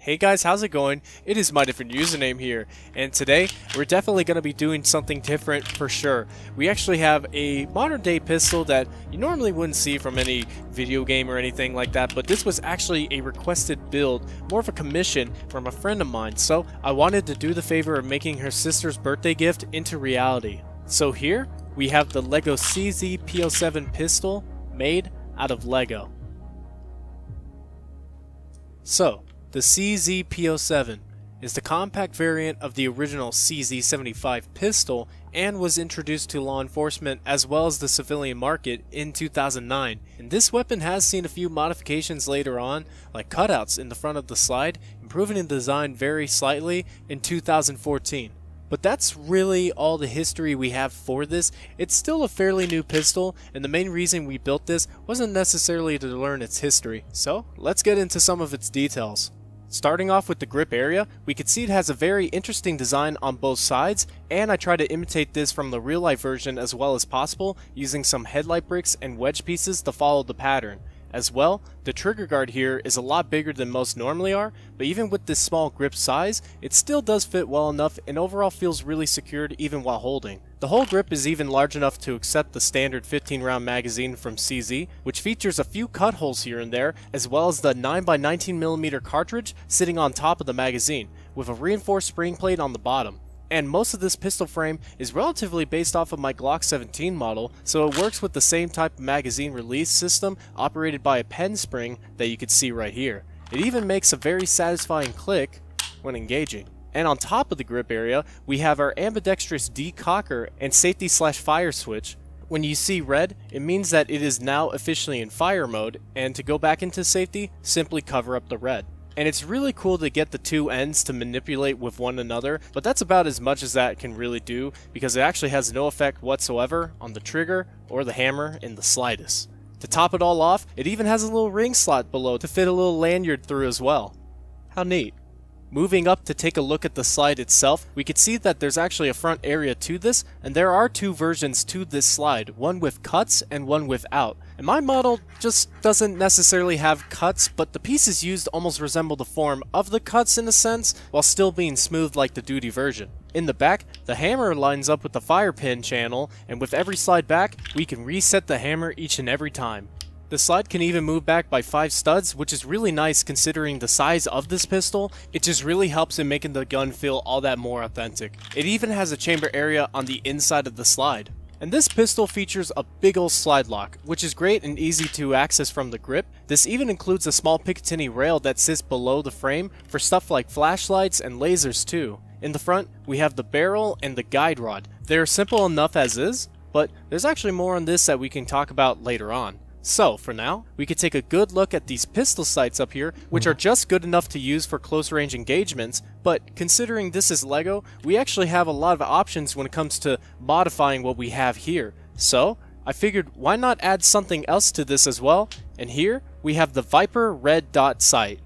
Hey guys, how's it going? It is my different username here, and today we're definitely going to be doing something different for sure. We actually have a modern day pistol that you normally wouldn't see from any video game or anything like that, but this was actually a requested build, more of a commission from a friend of mine, so I wanted to do the favor of making her sister's birthday gift into reality. So here we have the LEGO CZ P07 pistol made out of LEGO. So, the CZ P07 is the compact variant of the original CZ75 pistol and was introduced to law enforcement as well as the civilian market in 2009. And this weapon has seen a few modifications later on, like cutouts in the front of the slide, improving the design very slightly in 2014. But that's really all the history we have for this. It's still a fairly new pistol, and the main reason we built this wasn't necessarily to learn its history. So, let's get into some of its details. Starting off with the grip area, we can see it has a very interesting design on both sides, and I try to imitate this from the real life version as well as possible, using some headlight bricks and wedge pieces to follow the pattern. As well, the trigger guard here is a lot bigger than most normally are, but even with this small grip size, it still does fit well enough and overall feels really secured even while holding. The whole grip is even large enough to accept the standard 15 round magazine from CZ, which features a few cut holes here and there, as well as the 9x19mm cartridge sitting on top of the magazine, with a reinforced spring plate on the bottom. And most of this pistol frame is relatively based off of my Glock 17 model, so it works with the same type of magazine release system operated by a pen spring that you can see right here. It even makes a very satisfying click when engaging. And on top of the grip area, we have our ambidextrous decocker and safety/fire switch. When you see red, it means that it is now officially in fire mode, and to go back into safety, simply cover up the red. And it's really cool to get the two ends to manipulate with one another, but that's about as much as that can really do, because it actually has no effect whatsoever on the trigger or the hammer in the slightest. To top it all off, it even has a little ring slot below to fit a little lanyard through as well. How neat. Moving up to take a look at the slide itself, we can see that there's actually a front area to this, and there are two versions to this slide, one with cuts and one without. And my model just doesn't necessarily have cuts, but the pieces used almost resemble the form of the cuts in a sense, while still being smooth like the duty version. In the back, the hammer lines up with the fire pin channel, and with every slide back, we can reset the hammer each and every time. The slide can even move back by 5 studs, which is really nice considering the size of this pistol. It just really helps in making the gun feel all that more authentic. It even has a chamber area on the inside of the slide. And this pistol features a big ol' slide lock, which is great and easy to access from the grip. This even includes a small Picatinny rail that sits below the frame for stuff like flashlights and lasers too. In the front, we have the barrel and the guide rod. They're simple enough as is, but there's actually more on this that we can talk about later on. So, for now, we could take a good look at these pistol sights up here, which are just good enough to use for close range engagements, but considering this is LEGO, we actually have a lot of options when it comes to modifying what we have here. So, I figured why not add something else to this as well, and here we have the Viper Red Dot Sight.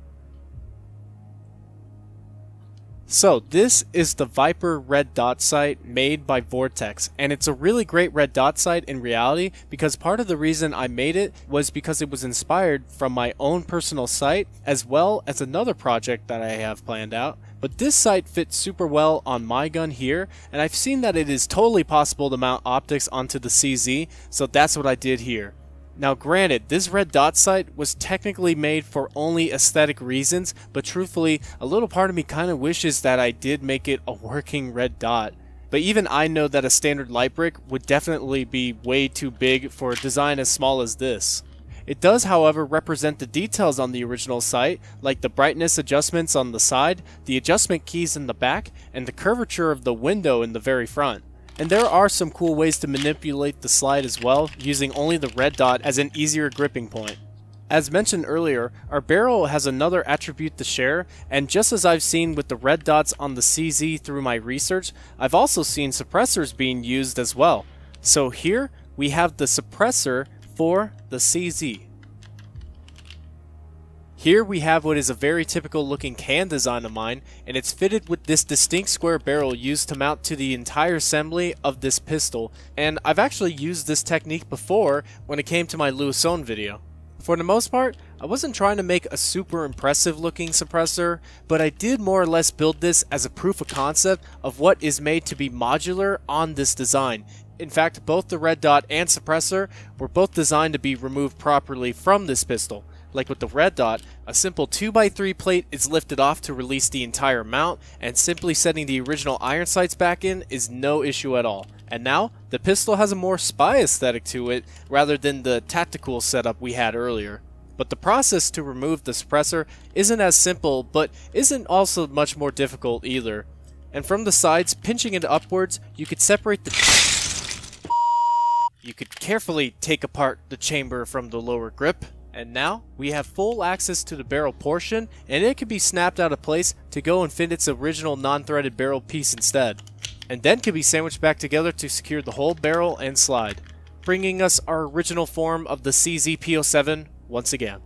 So this is the Viper Red Dot Sight made by Vortex, and it's a really great red dot sight in reality because part of the reason I made it was because it was inspired from my own personal sight as well as another project that I have planned out. But this sight fits super well on my gun here, and I've seen that it is totally possible to mount optics onto the CZ, so that's what I did here. Now granted, this red dot sight was technically made for only aesthetic reasons, but truthfully, a little part of me kinda wishes that I did make it a working red dot. But even I know that a standard light brick would definitely be way too big for a design as small as this. It does, however, represent the details on the original sight, like the brightness adjustments on the side, the adjustment keys in the back, and the curvature of the window in the very front. And there are some cool ways to manipulate the slide as well, using only the red dot as an easier gripping point. As mentioned earlier, our barrel has another attribute to share, and just as I've seen with the red dots on the CZ through my research, I've also seen suppressors being used as well. So here we have the suppressor for the CZ. Here we have what is a very typical looking can design of mine, and it's fitted with this distinct square barrel used to mount to the entire assembly of this pistol, and I've actually used this technique before when it came to my Louison video. For the most part, I wasn't trying to make a super impressive looking suppressor, but I did more or less build this as a proof of concept of what is made to be modular on this design. In fact, both the red dot and suppressor were both designed to be removed properly from this pistol. Like with the red dot, a simple 2x3 plate is lifted off to release the entire mount, and simply setting the original iron sights back in is no issue at all. And now, the pistol has a more spy aesthetic to it rather than the tactical setup we had earlier. But the process to remove the suppressor isn't as simple, but isn't also much more difficult either. And from the sides, pinching it upwards, you could separate the... You could carefully take apart the chamber from the lower grip. And now, we have full access to the barrel portion, and it can be snapped out of place to go and fit its original non-threaded barrel piece instead. And then can be sandwiched back together to secure the whole barrel and slide, bringing us our original form of the CZ P07 once again.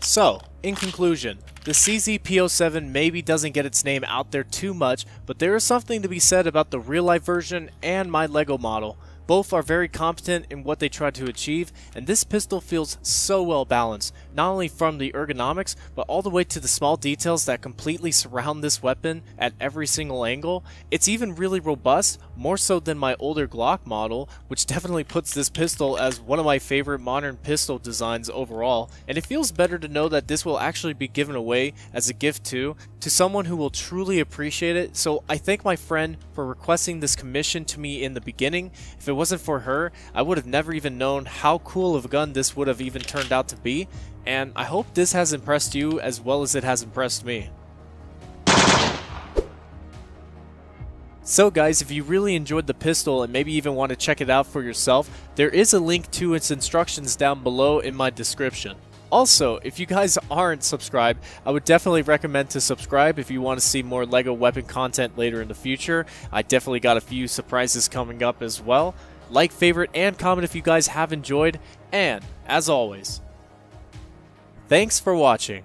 So, in conclusion, the CZ P07 maybe doesn't get its name out there too much, but there is something to be said about the real-life version and my LEGO model. Both are very competent in what they try to achieve, and this pistol feels so well balanced, not only from the ergonomics, but all the way to the small details that completely surround this weapon at every single angle. It's even really robust, more so than my older Glock model, which definitely puts this pistol as one of my favorite modern pistol designs overall, and it feels better to know that this will actually be given away as a gift too, to someone who will truly appreciate it. So I thank my friend for requesting this commission to me in the beginning. If it wasn't for her, I would have never even known how cool of a gun this would have even turned out to be, and I hope this has impressed you as well as it has impressed me. So guys, if you really enjoyed the pistol and maybe even want to check it out for yourself, there is a link to its instructions down below in my description. Also, if you guys aren't subscribed, I would definitely recommend to subscribe if you want to see more LEGO weapon content later in the future. I definitely got a few surprises coming up as well. Like, favorite, and comment if you guys have enjoyed, and as always, thanks for watching.